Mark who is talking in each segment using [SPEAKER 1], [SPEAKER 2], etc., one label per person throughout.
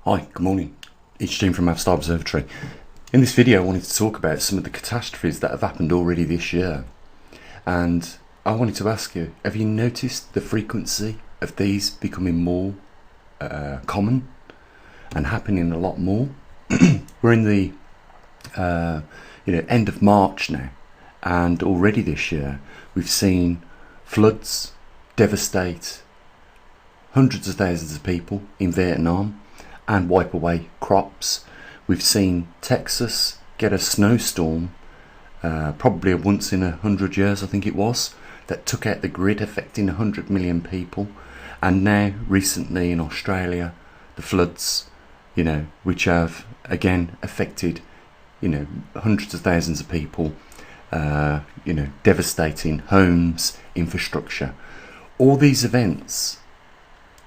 [SPEAKER 1] Hi, good morning. It's Jim from Maverickstar Observatory. In this video I wanted to talk about some of the catastrophes that have happened already this year. And I wanted to ask you, have you noticed the frequency of these becoming more common and happening a lot more? We're in the end of March now, and already this year we've seen floods devastate hundreds of thousands of people in Vietnam and wipe away crops. We've seen Texas get a snowstorm, probably a once in 100 years I think it was, that took out the grid, affecting 100 million people. And now recently in Australia, the floods, which have again affected hundreds of thousands of people, devastating homes, infrastructure. All these events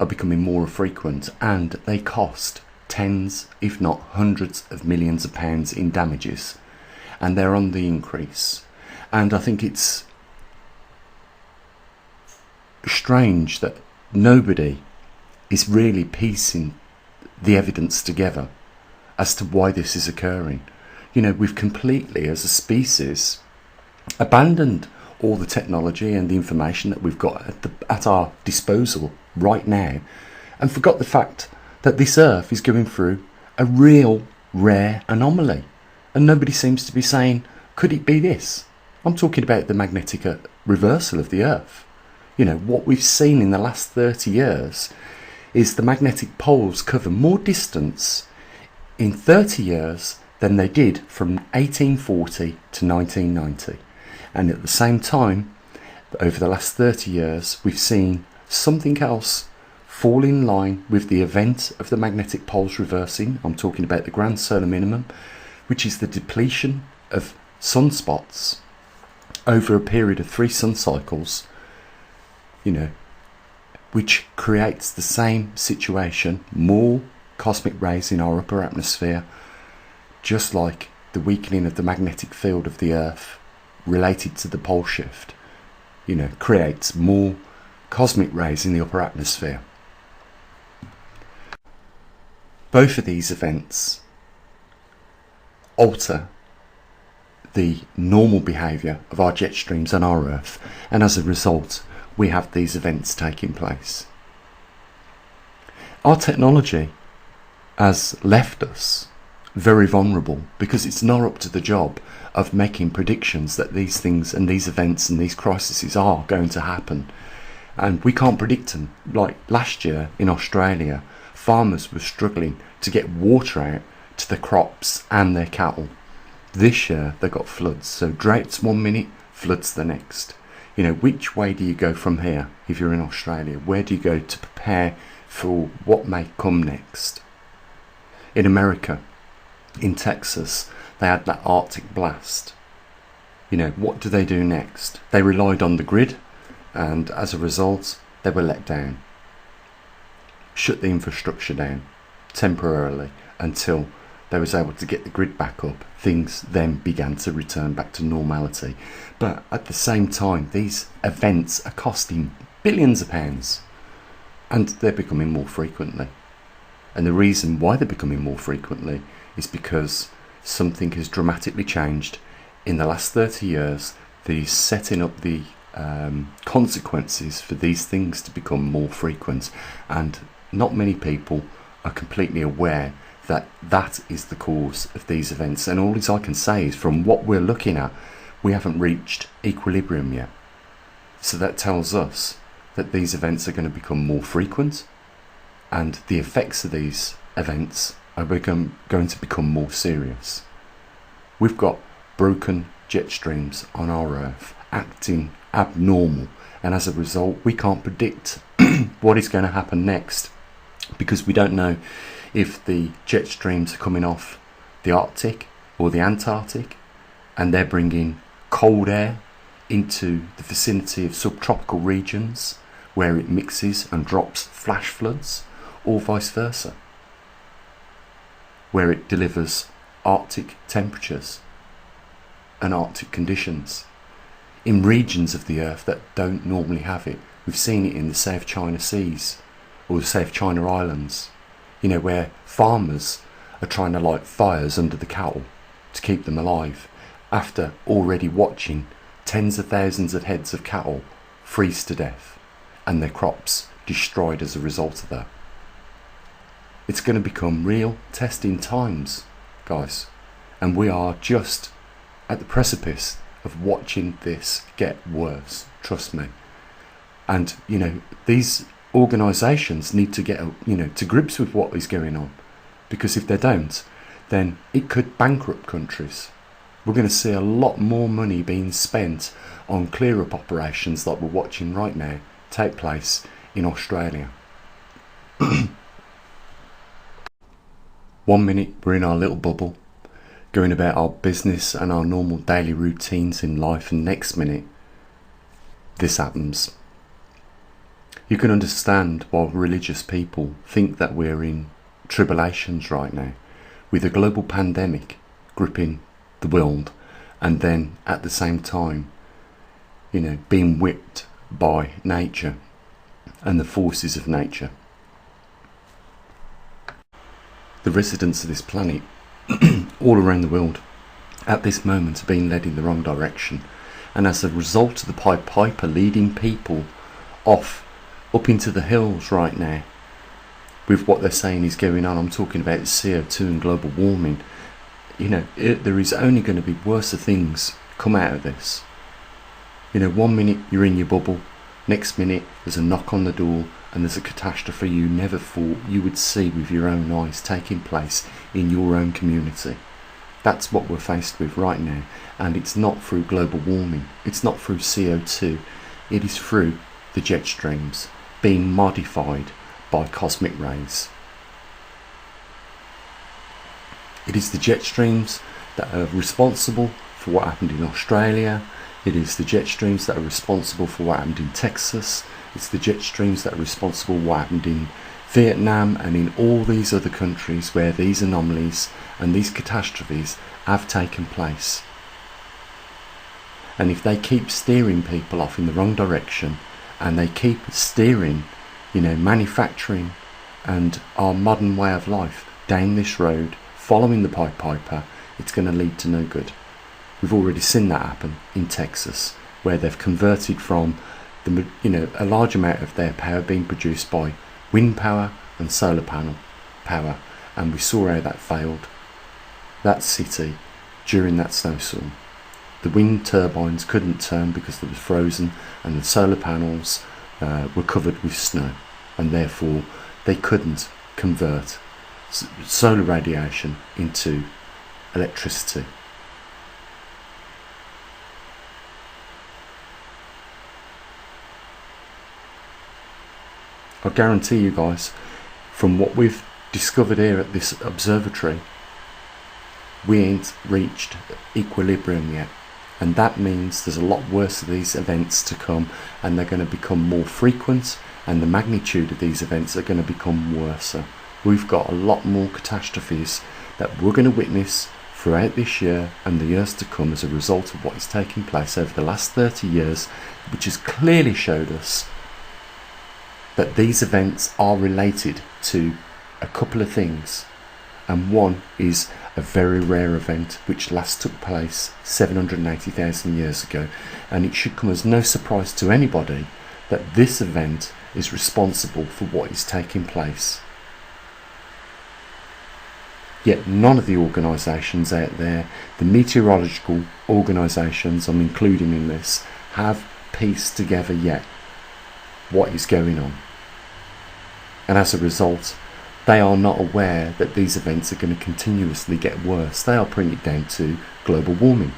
[SPEAKER 1] are becoming more frequent, and they cost tens, if not hundreds of millions of pounds in damages, and they're on the increase. And I think it's strange that nobody is really piecing the evidence together as to why this is occurring. We've completely, as a species, abandoned all the technology and the information that we've got at our disposal right now, and forgot the fact that this Earth is going through a real rare anomaly, and nobody seems to be saying, could it be this? I'm talking about the magnetic reversal of the Earth. What we've seen in the last 30 years is the magnetic poles cover more distance in 30 years than they did from 1840 to 1990. And at the same time, over the last 30 years, we've seen something else fall in line with the event of the magnetic poles reversing. I'm talking about the grand solar minimum, which is the depletion of sunspots over a period of 3 sun cycles, which creates the same situation, more cosmic rays in our upper atmosphere, just like the weakening of the magnetic field of the Earth related to the pole shift, creates more cosmic rays in the upper atmosphere. Both of these events alter the normal behaviour of our jet streams on our Earth, and as a result we have these events taking place. Our technology has left us very vulnerable, because it's not up to the job of making predictions that these things and these events and these crises are going to happen, and we can't predict them. Like last year in Australia, farmers were struggling to get water out to the crops and their cattle. This year they got floods, so droughts one minute, floods the next. Which way do you go from here? If you're in Australia, where do you go to prepare for what may come next? In America, in Texas, they had that Arctic blast. What do they do next? They relied on the grid, and as a result they were let down. Shut the infrastructure down temporarily until they was able to get the grid back up. Things then began to return back to normality. But at the same time, these events are costing billions of pounds, and they're becoming more frequently. And the reason why they're becoming more frequently is because something has dramatically changed in the last 30 years that is setting up the consequences for these things to become more frequent. And not many people are completely aware that that is the cause of these events. And all I can say is, from what we're looking at, we haven't reached equilibrium yet. So that tells us that these events are going to become more frequent, and the effects of these events are going to become more serious. We've got broken jet streams on our Earth acting abnormal, and as a result we can't predict what is going to happen next, because we don't know if the jet streams are coming off the Arctic or the Antarctic, and they're bringing cold air into the vicinity of subtropical regions where it mixes and drops flash floods, or vice versa, where it delivers Arctic temperatures and Arctic conditions in regions of the Earth that don't normally have it. We've seen it in the South China Seas or the South China Islands. where farmers are trying to light fires under the cattle to keep them alive after already watching tens of thousands of heads of cattle freeze to death and their crops destroyed as a result of that. It's going to become real testing times, guys, and we are just at the precipice of watching this get worse, trust me. And these organisations need to get to grips with what is going on, because if they don't, then it could bankrupt countries. We're going to see a lot more money being spent on clear-up operations like we're watching right now take place in Australia. 1 minute we're in our little bubble, going about our business and our normal daily routines in life, and next minute this happens. You can understand why religious people think that we're in tribulations right now, with a global pandemic gripping the world, and then at the same time, being whipped by nature and the forces of nature. The residents of this planet all around the world at this moment are being led in the wrong direction, and as a result of the Pied Piper leading people up into the hills right now with what they're saying is going on, I'm talking about CO2 and global warming, there is only going to be worse things come out of this. 1 minute you're in your bubble, next minute there's a knock on the door and there's a catastrophe you never thought you would see with your own eyes taking place in your own community. That's what we're faced with right now, and it's not through global warming, it's not through CO2, it is through the jet streams being modified by cosmic rays. It is the jet streams that are responsible for what happened in Australia. It is the jet streams that are responsible for what happened in Texas. It's the jet streams that are responsible for what happened in Vietnam and in all these other countries where these anomalies and these catastrophes have taken place. And if they keep steering people off in the wrong direction, and they keep steering, manufacturing and our modern way of life down this road, following the Pied Piper, it's going to lead to no good. We've already seen that happen in Texas, where they've converted from a large amount of their power being produced by wind power and solar panel power, and we saw how that failed. That city, during that snowstorm, the wind turbines couldn't turn because they were frozen, and the solar panels were covered with snow, and therefore they couldn't convert solar radiation into electricity. I guarantee you guys, from what we've discovered here at this observatory, we ain't reached equilibrium yet, and that means there's a lot worse of these events to come, and they're going to become more frequent, and the magnitude of these events are going to become worse. We've got a lot more catastrophes that we're going to witness throughout this year and the years to come as a result of what is taking place over the last 30 years, which has clearly showed us that these events are related to a couple of things, and one is a very rare event which last took place 780,000 years ago, and it should come as no surprise to anybody that this event is responsible for what is taking place. Yet none of the organisations out there, the meteorological organisations I'm including in this, have pieced together yet what is going on. And as a result, they are not aware that these events are going to continuously get worse. They are putting it down to global warming.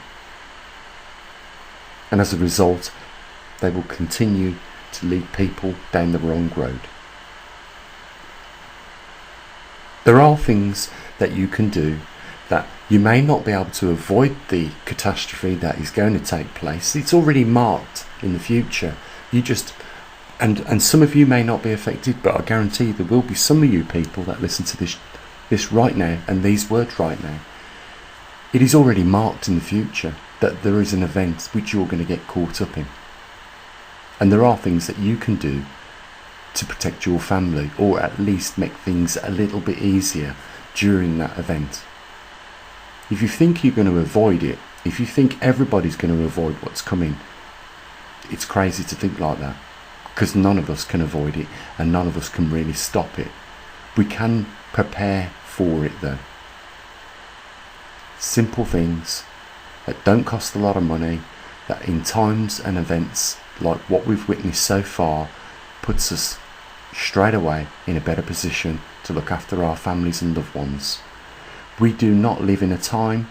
[SPEAKER 1] And as a result, they will continue to lead people down the wrong road. There are things that you can do that you may not be able to avoid the catastrophe that is going to take place. It's already marked in the future. And some of you may not be affected, but I guarantee there will be some of you people that listen to this right now and these words right now. It is already marked in the future that there is an event which you're going to get caught up in. And there are things that you can do to protect your family, or at least make things a little bit easier during that event. If you think you're going to avoid it, if you think everybody's going to avoid what's coming, it's crazy to think like that, because none of us can avoid it and none of us can really stop it. We can prepare for it though. Simple things that don't cost a lot of money, that in times and events like what we've witnessed so far puts us straight away in a better position to look after our families and loved ones. We do not live in a time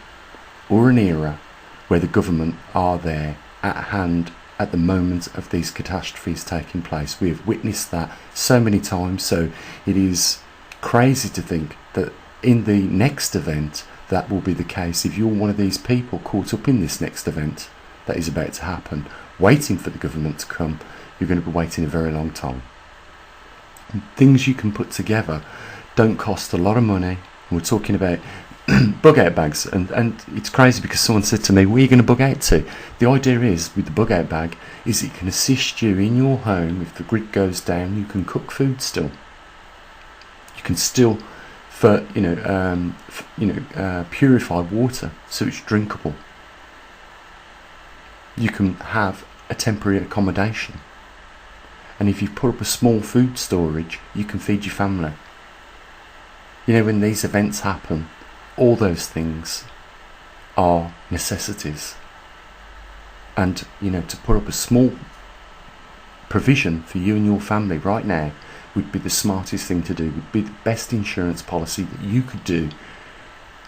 [SPEAKER 1] or an era where the government are there at hand at the moment of these catastrophes taking place. We have witnessed that so many times, so it is crazy to think that in the next event that will be the case. If you're one of these people caught up in this next event that is about to happen, waiting for the government to come, you're going to be waiting a very long time. Things you can put together don't cost a lot of money. We're talking about bug out bags, and it's crazy because someone said to me, where are you going to bug out to? The idea is with the bug out bag is it can assist you in your home. If the grid goes down, you can cook food still. You can still purify water so it's drinkable. You can have a temporary accommodation, and if you put up a small food storage, you can feed your family. When these events happen, all those things are necessities, and to put up a small provision for you and your family right now would be the smartest thing to do, would be the best insurance policy that you could do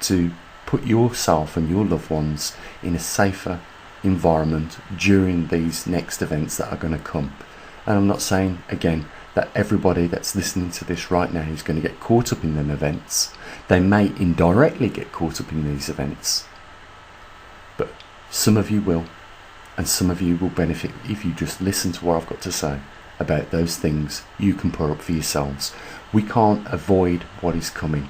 [SPEAKER 1] to put yourself and your loved ones in a safer environment during these next events that are going to come. And I'm not saying, again, that everybody that's listening to this right now is going to get caught up in them events. They may indirectly get caught up in these events, but some of you will, and some of you will benefit if you just listen to what I've got to say about those things you can put up for yourselves. We can't avoid what is coming.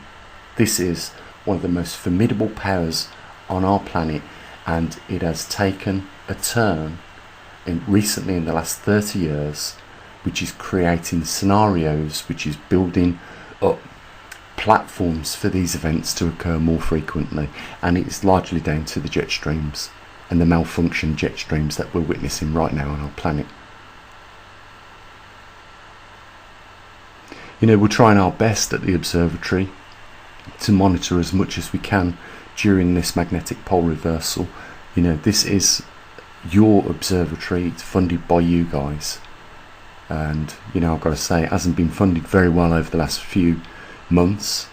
[SPEAKER 1] This is one of the most formidable powers on our planet, and it has taken a turn recently in the last 30 years, which is creating scenarios, which is building up platforms for these events to occur more frequently, and it's largely down to the jet streams and the malfunctioned jet streams that we're witnessing right now on our planet. We're trying our best at the observatory to monitor as much as we can during this magnetic pole reversal. This is your observatory, it's funded by you guys, and I've got to say it hasn't been funded very well over the last few months,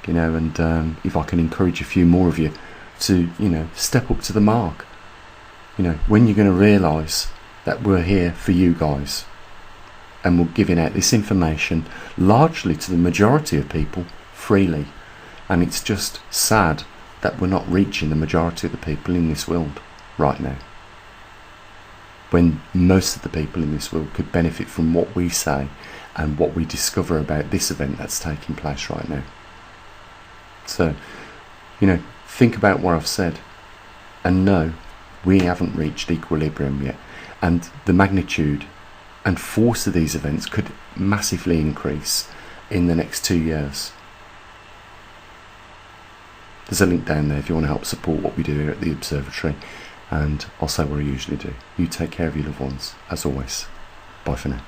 [SPEAKER 1] and if I can encourage a few more of you to step up to the mark, when you're going to realise that we're here for you guys, and we're giving out this information largely to the majority of people freely. And it's just sad that we're not reaching the majority of the people in this world right now, when most of the people in this world could benefit from what we say and what we discover about this event that's taking place right now. So, think about what I've said and know we haven't reached equilibrium yet, and the magnitude and force of these events could massively increase in the next 2 years. There's a link down there if you want to help support what we do here at the observatory, and I'll say what I usually do. You take care of your loved ones, as always. Bye for now.